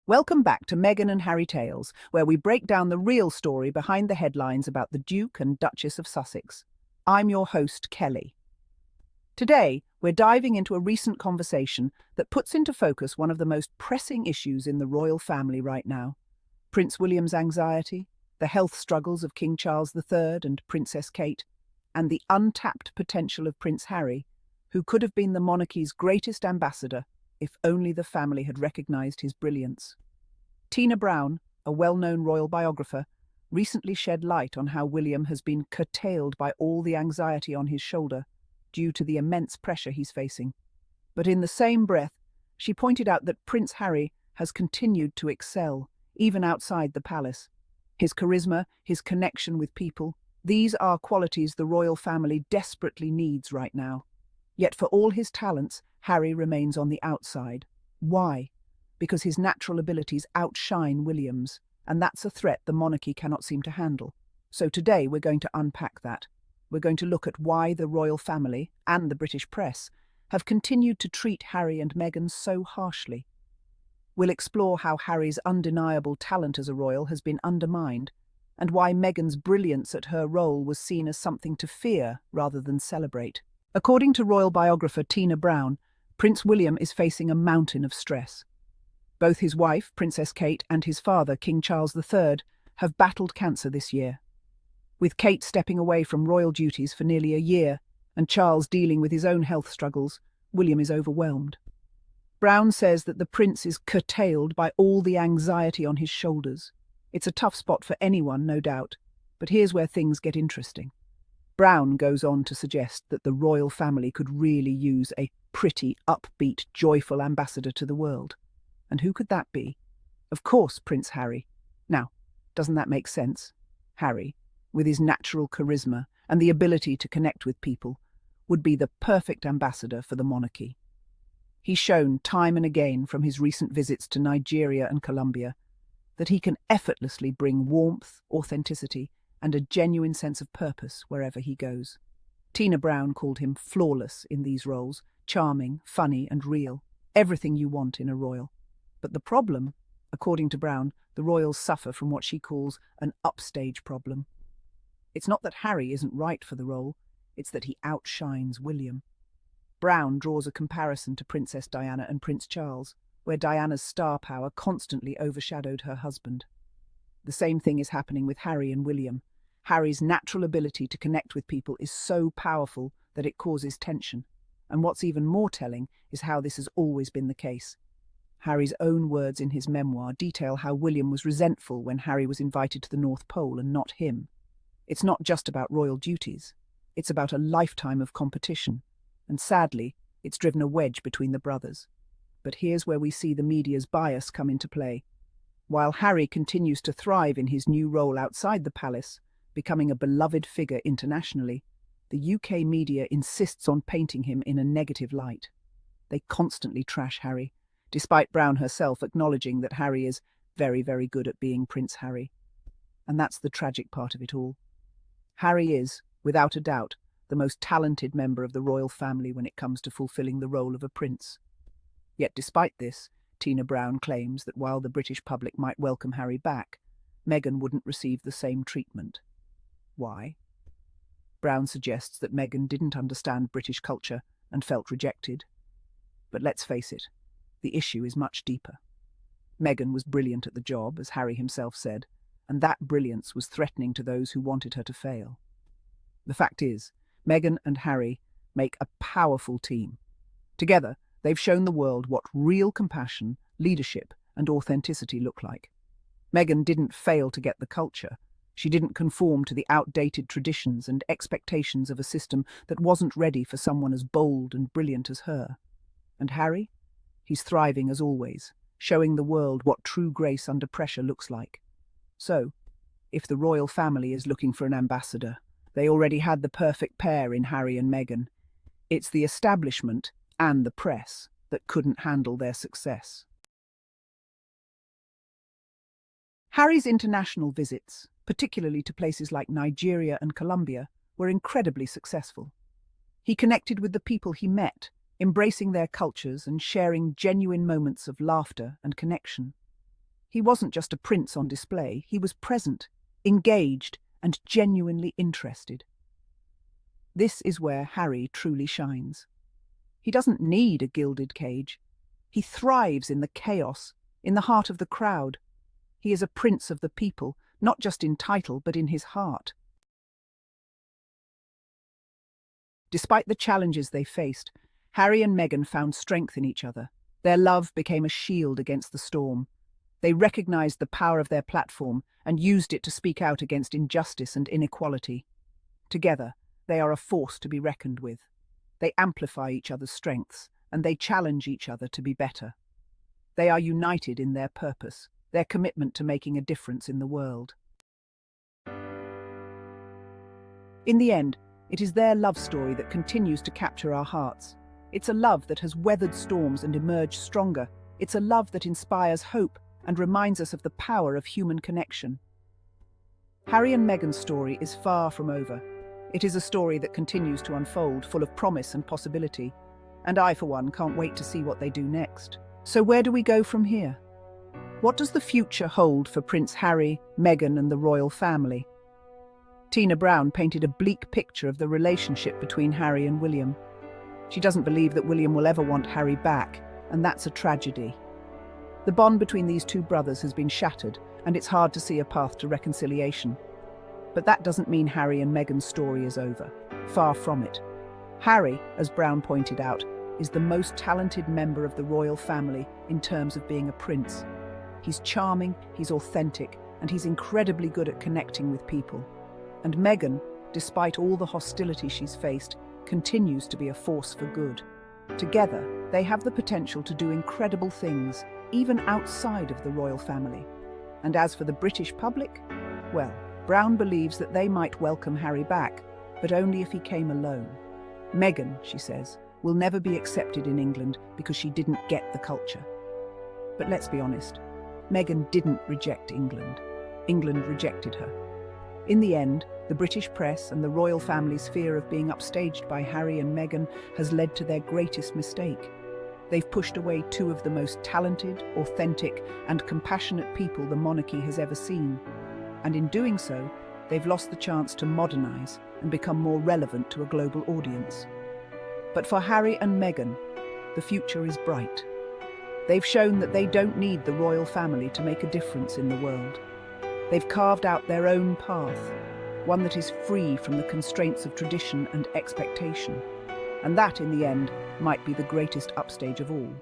Welcome back to Meghan and Harry Tales, where we break down the real story behind the headlines about the Duke and Duchess of Sussex. I'm your host, Kelly. Today, we're diving into a recent conversation that puts into focus one of the most pressing issues in the royal family right now: Prince William's anxiety, the health struggles of King Charles III and Princess Kate, and the untapped potential of Prince Harry, who could have been the monarchy's greatest ambassador if only the family had recognised his brilliance. Tina Brown, a well-known royal biographer, recently shed light on how William has been curtailed by all the anxiety on his shoulder due to the immense pressure he's facing. But in the same breath, she pointed out that Prince Harry has continued to excel, even outside the palace. His charisma, his connection with people, these are qualities the royal family desperately needs right now. Yet for all his talents, Harry remains on the outside. Why? Because his natural abilities outshine William's, and that's a threat the monarchy cannot seem to handle. So today we're going to unpack that. We're going to look at why the royal family and the British press have continued to treat Harry and Meghan so harshly. We'll explore how Harry's undeniable talent as a royal has been undermined, and why Meghan's brilliance at her role was seen as something to fear rather than celebrate. According to royal biographer Tina Brown, Prince William is facing a mountain of stress. Both his wife, Princess Kate, and his father, King Charles III, have battled cancer this year. With Kate stepping away from royal duties for nearly a year, and Charles dealing with his own health struggles, William is overwhelmed. Brown says that the prince is curtailed by all the anxiety on his shoulders. It's a tough spot for anyone, no doubt, but here's where things get interesting. Brown goes on to suggest that the royal family could really use a pretty, upbeat, joyful ambassador to the world. And who could that be? Of course, Prince Harry. Now, doesn't that make sense? Harry, with his natural charisma and the ability to connect with people, would be the perfect ambassador for the monarchy. He's shown time and again from his recent visits to Nigeria and Colombia that he can effortlessly bring warmth, authenticity, and a genuine sense of purpose wherever he goes. Tina Brown called him flawless in these roles, charming, funny, and real. Everything you want in a royal. But the problem, according to Brown, the royals suffer from what she calls an upstage problem. It's not that Harry isn't right for the role, it's that he outshines William. Brown draws a comparison to Princess Diana and Prince Charles, where Diana's star power constantly overshadowed her husband. The same thing is happening with Harry and William. Harry's natural ability to connect with people is so powerful that it causes tension. And what's even more telling is how this has always been the case. Harry's own words in his memoir detail how William was resentful when Harry was invited to the North Pole and not him. It's not just about royal duties. It's about a lifetime of competition. And sadly, it's driven a wedge between the brothers. But here's where we see the media's bias come into play. While Harry continues to thrive in his new role outside the palace, becoming a beloved figure internationally, the UK media insists on painting him in a negative light. They constantly trash Harry, despite Brown herself acknowledging that Harry is very, very good at being Prince Harry. And that's the tragic part of it all. Harry is, without a doubt, the most talented member of the royal family when it comes to fulfilling the role of a prince. Yet despite this, Tina Brown claims that while the British public might welcome Harry back, Meghan wouldn't receive the same treatment. Why? Brown suggests that Meghan didn't understand British culture and felt rejected. But let's face it, the issue is much deeper. Meghan was brilliant at the job, as Harry himself said, and that brilliance was threatening to those who wanted her to fail. The fact is, Meghan and Harry make a powerful team. Together, they've shown the world what real compassion, leadership, and authenticity look like. Meghan didn't fail to get the culture. She didn't conform to the outdated traditions and expectations of a system that wasn't ready for someone as bold and brilliant as her. And Harry? He's thriving as always, showing the world what true grace under pressure looks like. So, if the royal family is looking for an ambassador, they already had the perfect pair in Harry and Meghan. It's the establishment and the press that couldn't handle their success. Harry's international visits, particularly to places like Nigeria and Colombia, were incredibly successful. He connected with the people he met, embracing their cultures and sharing genuine moments of laughter and connection. He wasn't just a prince on display, he was present, engaged, and genuinely interested. This is where Harry truly shines. He doesn't need a gilded cage. He thrives in the chaos, in the heart of the crowd. He is a prince of the people, not just in title, but in his heart. Despite the challenges they faced, Harry and Meghan found strength in each other. Their love became a shield against the storm. They recognized the power of their platform and used it to speak out against injustice and inequality. Together, they are a force to be reckoned with. They amplify each other's strengths, and they challenge each other to be better. They are united in their purpose, their commitment to making a difference in the world. In the end, it is their love story that continues to capture our hearts. It's a love that has weathered storms and emerged stronger. It's a love that inspires hope and reminds us of the power of human connection. Harry and Meghan's story is far from over. It is a story that continues to unfold, full of promise and possibility. And I, for one, can't wait to see what they do next. So where do we go from here? What does the future hold for Prince Harry, Meghan, and the royal family? Tina Brown painted a bleak picture of the relationship between Harry and William. She doesn't believe that William will ever want Harry back, and that's a tragedy. The bond between these two brothers has been shattered, and it's hard to see a path to reconciliation. But that doesn't mean Harry and Meghan's story is over. Far from it. Harry, as Brown pointed out, is the most talented member of the royal family in terms of being a prince. He's charming, he's authentic, and he's incredibly good at connecting with people. And Meghan, despite all the hostility she's faced, continues to be a force for good. Together, they have the potential to do incredible things, even outside of the royal family. And as for the British public, well, Brown believes that they might welcome Harry back, but only if he came alone. Meghan, she says, will never be accepted in England because she didn't get the culture. But let's be honest, Meghan didn't reject England. England rejected her. In the end, the British press and the royal family's fear of being upstaged by Harry and Meghan has led to their greatest mistake. They've pushed away two of the most talented, authentic, and compassionate people the monarchy has ever seen. And in doing so, they've lost the chance to modernize and become more relevant to a global audience. But for Harry and Meghan, the future is bright. They've shown that they don't need the royal family to make a difference in the world. They've carved out their own path, one that is free from the constraints of tradition and expectation. And that, in the end, might be the greatest upstage of all.